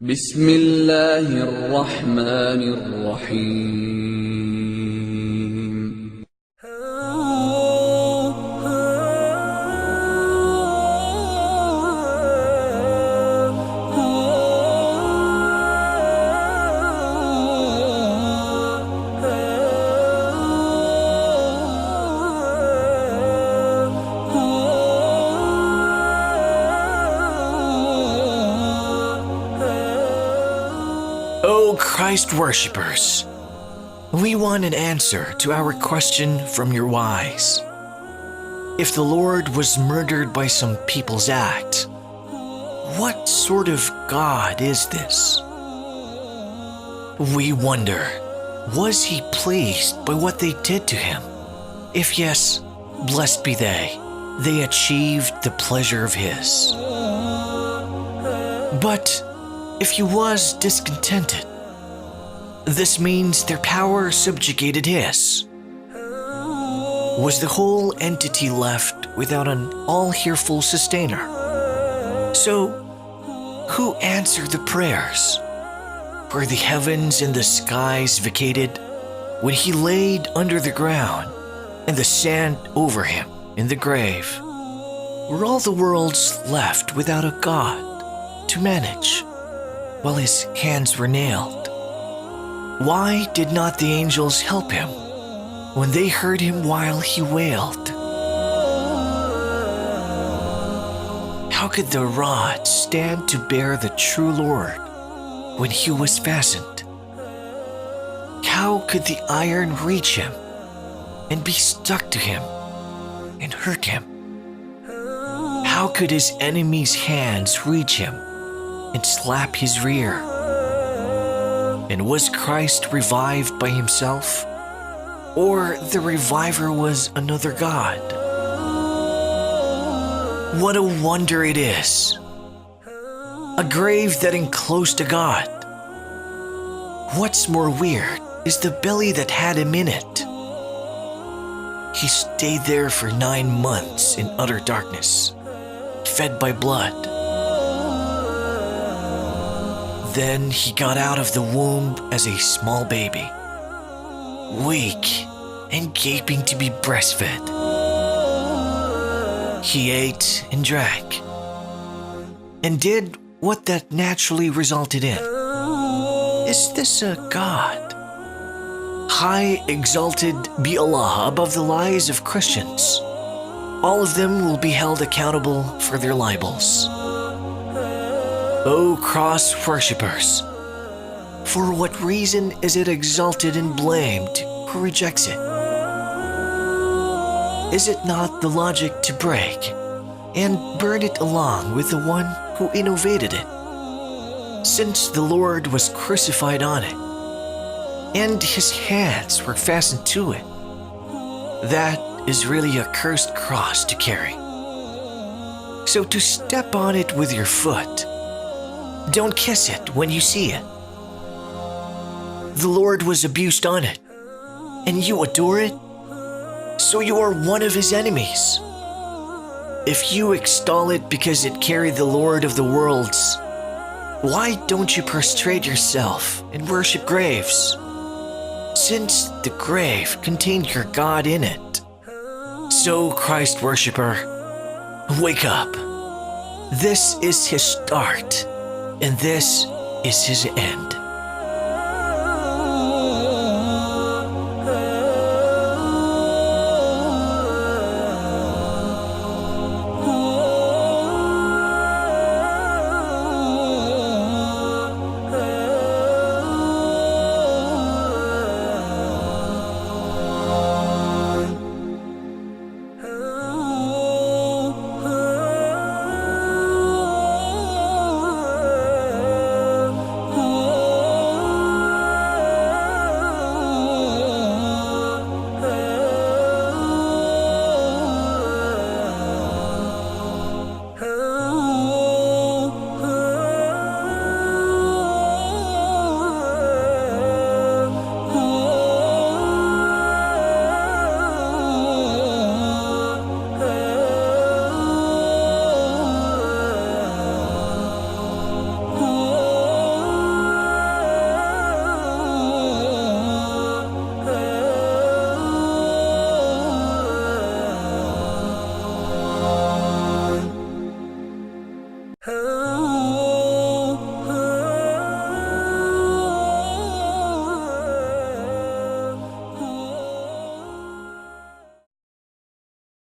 بسم الله الرحمن الرحيم Oh, Christ worshippers, we want an answer to our question from your wise. If the Lord was murdered by some people's act, what sort of God is this? We wonder, was he pleased by what they did to him? If yes, blessed be they achieved the pleasure of his. But if he was discontented, this means their power subjugated his. Was the whole entity left without an all-hearful sustainer? So, who answered the prayers? Were the heavens and the skies vacated when he laid under the ground and the sand over him in the grave? Were all the worlds left without a God to manage while his hands were nailed? Why did not the angels help him when they heard him while he wailed? How could the rod stand to bear the true Lord when he was fastened? How could the iron reach him and be stuck to him and hurt him? How could his enemies' hands reach him and slap his rear? And was Christ revived by himself? Or the reviver was another God? What a wonder it is! A grave that enclosed a God. What's more weird is the belly that had him in it. He stayed there for 9 months in utter darkness, fed by blood. Then he got out of the womb as a small baby, weak and gaping to be breastfed. He ate and drank, and did what that naturally resulted in. Is this a God? High exalted be Allah above the lies of Christians. All of them will be held accountable for their libels. O cross worshippers, for what reason is it exalted and blamed who rejects it? Is it not the logic to break and burn it along with the one who innovated it? Since the Lord was crucified on it, and his hands were fastened to it, that is really a cursed cross to carry. So to step on it with your foot, don't kiss it when you see it. The Lord was abused on it, and you adore it, so you are one of his enemies. If you extol it because it carried the Lord of the worlds, why don't you prostrate yourself and worship graves? Since the grave contained your God in it. So, Christ worshipper, wake up. This is his start, and this is his end.